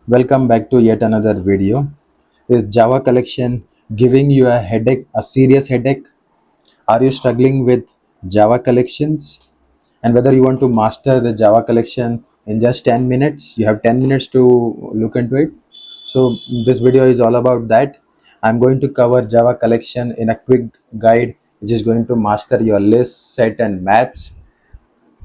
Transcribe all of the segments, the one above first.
Welcome back to yet another video. Is Java collection giving you a headache, a serious headache? Are you struggling with Java collections? And whether you want to master the Java collection in just 10 minutes, you have 10 minutes to look into it. So this video is all about that. I'm going to cover Java collection in a quick guide, which is going to master your list, set, and maps.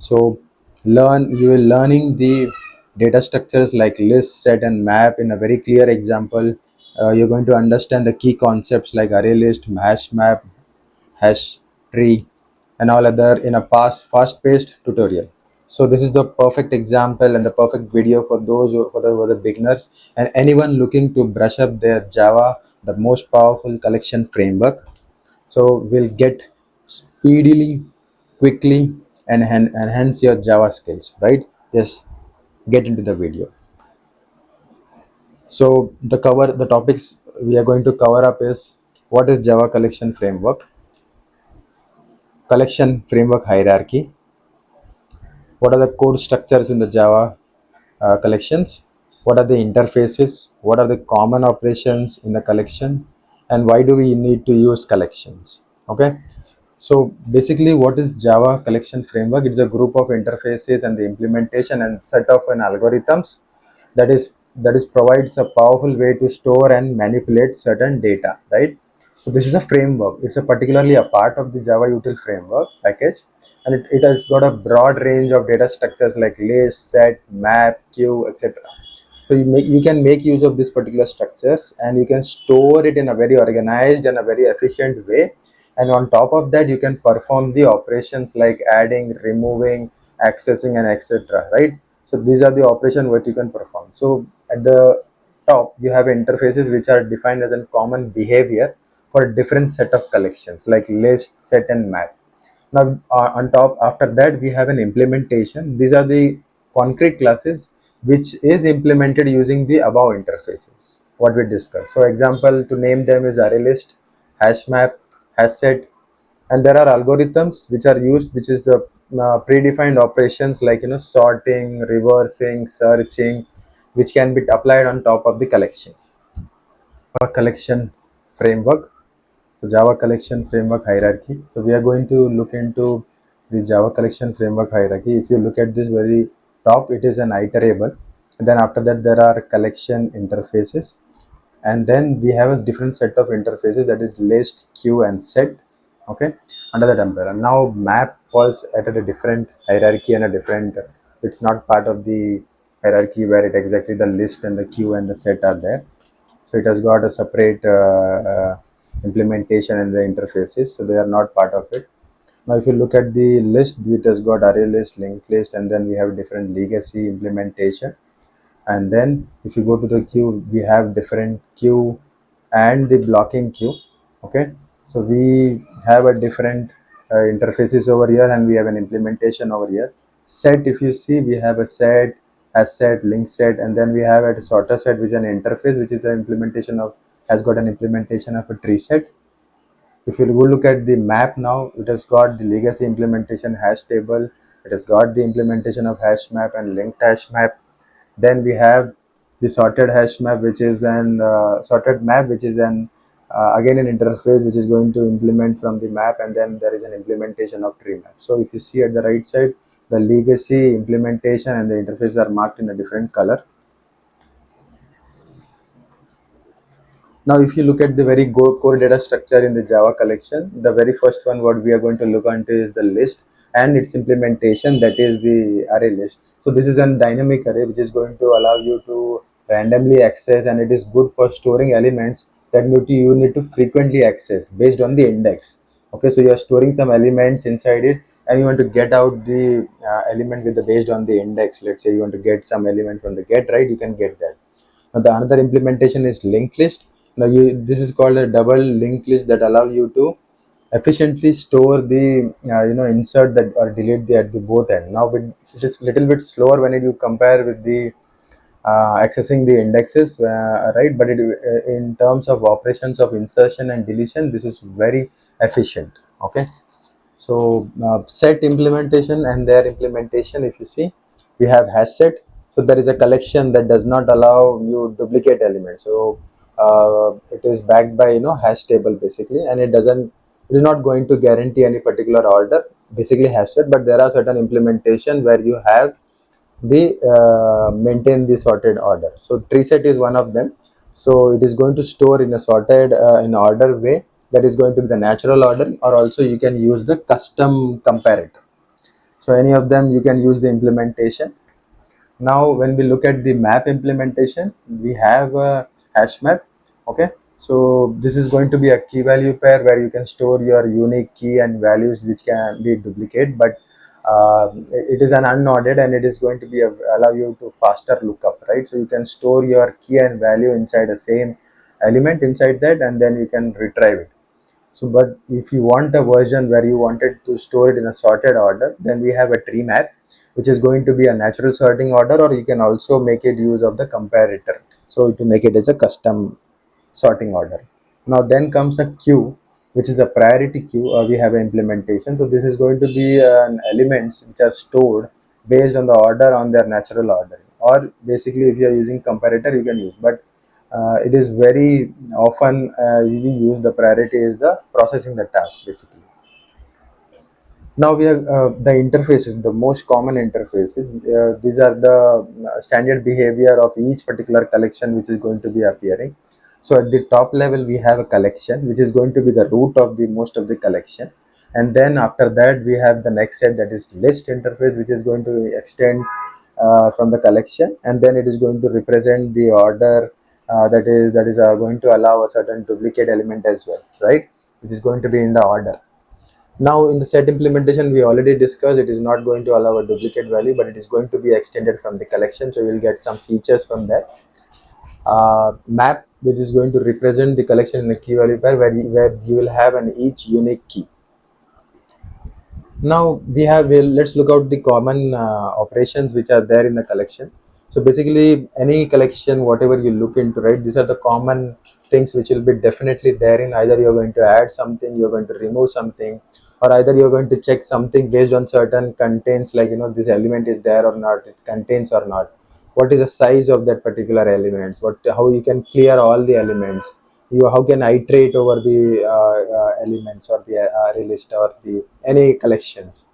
So you will learning the data structures like list, set, and map in a very clear example. You're going to understand the key concepts like ArrayList, HashMap, hash tree, and all other in a fast-paced tutorial. So this is the perfect example and the perfect video for those who are the beginners and anyone looking to brush up their Java, the most powerful collection framework. So we'll get speedily, quickly, and enhance your Java skills, right? Just get into the video. So the topics we are going to cover up is what is Java collection framework hierarchy, what are the code structures in the Java collections, what are the interfaces, what are the common operations in the collection, and why do we need to use collections. Okay. So basically, what is Java collection framework? It's a group of interfaces and the implementation and set of an algorithms that is provides a powerful way to store and manipulate certain data, right? So this is a framework. It's a particularly a part of the Java util framework package, and it has got a broad range of data structures like list, set, map, queue, etc. So you can make use of these particular structures and you can store it in a very organized and a very efficient way, and on top of that you can perform the operations like adding, removing, accessing, and etc., right? So these are the operations what you can perform. So at the top you have interfaces which are defined as a common behavior for a different set of collections like list, set, and map. Now on top after that we have an implementation. These are the concrete classes which is implemented using the above interfaces what we discussed. So example to name them is ArrayList, HashMap, HashSet, and there are algorithms which are used, which is the predefined operations like sorting, reversing, searching, which can be applied on top of the collection. A collection framework, the Java collection framework hierarchy. So we are going to look into the Java collection framework hierarchy. If you look at this very top, it is an iterable. And then after that, there are collection interfaces. And then we have a different set of interfaces, that is list, queue, and set. Okay, under that umbrella. Now map falls at a different hierarchy and a different. It's not part of the hierarchy where it exactly the list and the queue and the set are there. So it has got a separate implementation and the interfaces, so they are not part of it. Now if you look at the list, it has got array list, linked list, and then we have different legacy implementation. And then if you go to the queue, we have different queue and the blocking queue. Okay, so we have a different interfaces over here, and we have an implementation over here. Set, if you see, we have a set, as set, link set, and then we have a sorter set, which is an interface, which is an implementation of, has got an implementation of a tree set. If you go look at the map now, it has got the legacy implementation hash table, it has got the implementation of hash map and linked hash map. Then we have the sorted hash map, which is an sorted map, which is an again an interface which is going to implement from the map, and then there is an implementation of tree map. So if you see at the right side, the legacy implementation and the interface are marked in a different color. Now, if you look at the very core data structure in the Java collection, the very first one what we are going to look into is the list and its implementation, that is the array list. So this is a dynamic array which is going to allow you to randomly access, and it is good for storing elements that you need to frequently access based on the index. Okay, so you are storing some elements inside it and you want to get out the element with the based on the index. Let's say you want to get some element from the get, right? You can get that. Now the another implementation is linked list. Now this is called a double linked list that allow you to efficiently store the insert that or delete the at the both end. Now it is little bit slower when you compare with the accessing the indexes, right? But in terms of operations of insertion and deletion, this is very efficient. Okay, so set implementation and their implementation, if you see, we have HashSet. So there is a collection that does not allow you duplicate elements. So it is backed by hash table basically, and it is not going to guarantee any particular order, basically HashSet, but there are certain implementation where you have the maintain the sorted order. So TreeSet is one of them. So it is going to store in a sorted in order way, that is going to be the natural order, or also you can use the custom comparator. So any of them you can use the implementation. Now when we look at the map implementation, we have a HashMap. Okay, so this is going to be a key value pair where you can store your unique key and values which can be duplicate, but it is an unordered, and it is going to be allow you to faster lookup, right? So you can store your key and value inside the same element inside that, and then you can retrieve it. So, but if you want a version where you wanted to store it in a sorted order, then we have a tree map, which is going to be a natural sorting order, or you can also make it use of the comparator. So to make it as a custom sorting order. Now then comes a queue, which is a priority queue. We have an implementation. So this is going to be an elements which are stored based on the order on their natural ordering. Or basically, if you are using comparator, you can use. But it is very often we use the priority is the processing the task basically. Now we have the interfaces, the most common interfaces. These are the standard behavior of each particular collection which is going to be appearing. So at the top level we have a collection which is going to be the root of the most of the collection, and then after that we have the next set, that is list interface, which is going to extend from the collection, and then it is going to represent the order that is going to allow a certain duplicate element as well, right? It is going to be in the order. Now in the set implementation, we already discussed it is not going to allow a duplicate value, but it is going to be extended from the collection, so you will get some features from that. Map, which is going to represent the collection in a key value pair, where you will have an each unique key. Now let's look out the common operations which are there in the collection. So basically any collection, whatever you look into, right, these are the common things which will be definitely there in either you're going to add something, you're going to remove something, or either you're going to check something based on certain contents, like this element is there or not, it contains or not, what is the size of that particular element, how you can clear all the elements, how can iterate over the elements or the array list or the any collections.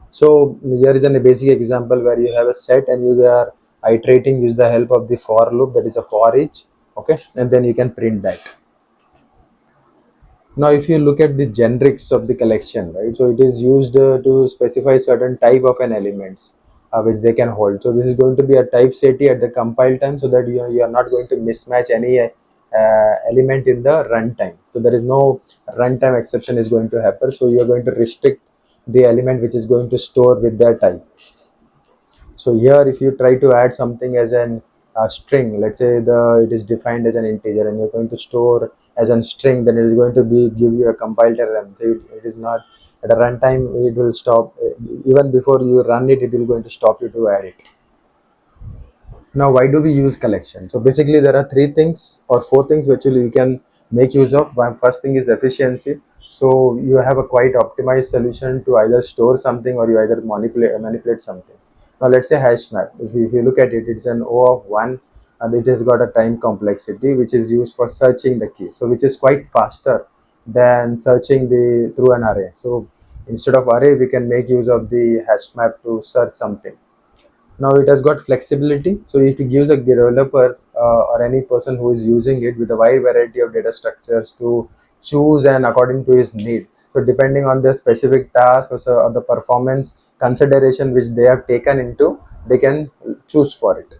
So here is a basic example where you have a set and you are iterating use the help of the for loop, that is a for each. Okay, and then you can print that. Now if you look at the generics of the collection, right, so it is used to specify certain type of an elements which they can hold. So this is going to be a type setty at the compile time, so that you are not going to mismatch any element in the runtime. So there is no runtime exception is going to happen, so you are going to restrict the element which is going to store with their type. So here if you try to add something as an string, let's say it is defined as an integer and you're going to store as a string, then it is going to be give you a compile error, and say it is not at a runtime, it will stop even before you run it, it will going to stop you to add it. Now why do we use collection? So basically there are three things or four things which you can make use of. One first thing is efficiency. So you have a quite optimized solution to either store something or you either manipulate something. Now let's say HashMap. If you look at it, it's an O of 1 and it has got a time complexity which is used for searching the key. So which is quite faster than searching the through an array. So instead of array, we can make use of the HashMap to search something. Now it has got flexibility, so it gives a developer or any person who is using it with a wide variety of data structures to choose and according to his need. So depending on the specific task or the performance consideration which they have taken into, they can choose for it.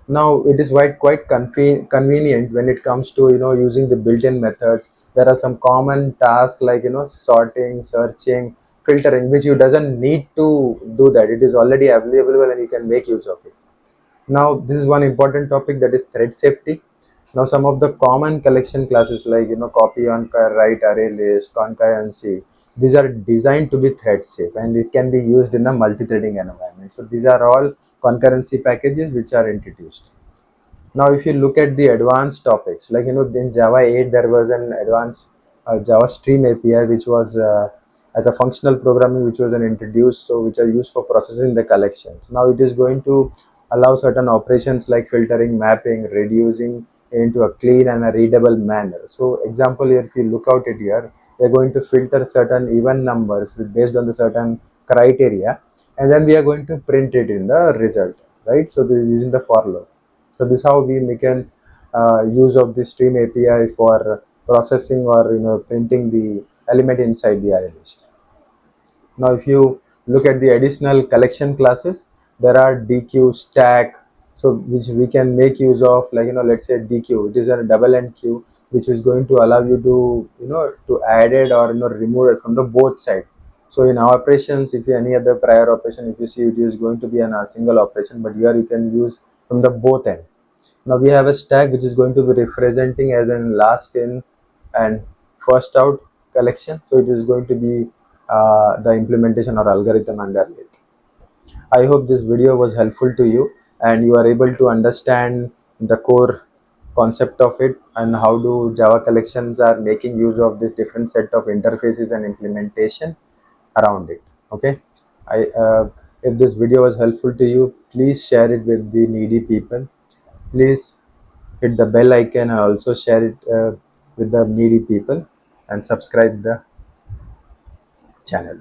Now it is quite convenient when it comes to using the built-in methods. There are some common tasks like sorting, searching, filtering, which you doesn't need to do that. It is already available and you can make use of it. Now this is one important topic, that is thread safety. Now some of the common collection classes like copy on write, array list, concurrency, these are designed to be thread safe and it can be used in a multi-threading environment. So these are all concurrency packages which are introduced. Now if you look at the advanced topics, like in Java 8 there was an advanced Java Stream API which was as a functional programming which was an introduced, so which are used for processing the collections. Now it is going to allow certain operations like filtering, mapping, reducing into a clean and a readable manner. So example here, if you look out it here, we are going to filter certain even numbers based on the certain criteria, and then we are going to print it in the result, right? So this is using the for loop. So this is how we make an use of the stream API for processing or printing the element inside the array list. Now, if you look at the additional collection classes, there are DQ, stack, so which we can make use of, like let's say DQ. It is a double end queue, which is going to allow you to to add it or remove it from the both side. So in our operations, if you any other prior operation, if you see it is going to be a single operation, but here you can use from the both end. Now we have a stack which is going to be representing as in last in and first out collection. So it is going to be the implementation or algorithm underneath. I hope this video was helpful to you and you are able to understand the core concept of it and how do Java collections are making use of this different set of interfaces and implementation around it. Okay, if this video was helpful to you, please share it with the needy people. Please hit the bell icon and also share it with the needy people and subscribe the channel.